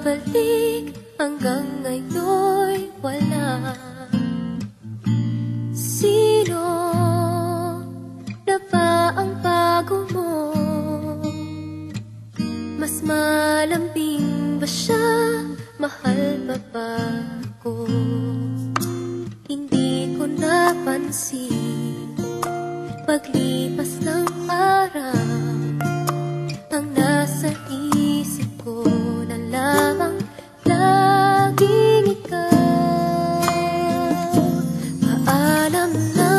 bumabalik hanggang ngayon'y wala. Sino na ba ang bago mo? Mas malambing ba siya? Mahal ba ba ako? Hindi ko napansin paglipas ng araw. Ang nasa isip ko na lamang laging ikaw. Paalam na,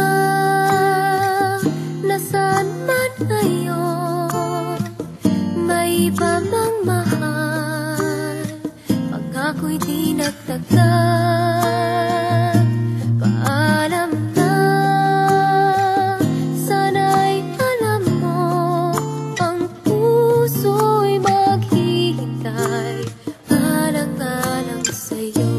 nasaan man ngayon, may iba mang mahal. Pag-ako'y di nagtagdag, paalam na, sana'y alam mo, ang puso'y maghihintay, alang-alang sa'yo.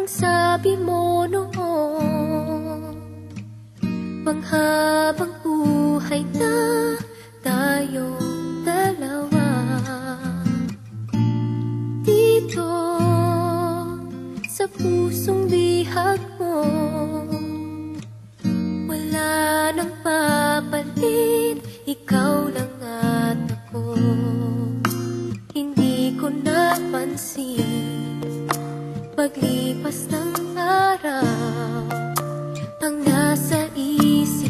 Sabi mo noon, panghabang buhay na tayong dalawa. Dito sa pusong bihag mo, wala nang papalit, ikaw lang at ako. Hindi ko napansin paglipas ng araw, ang nasa isip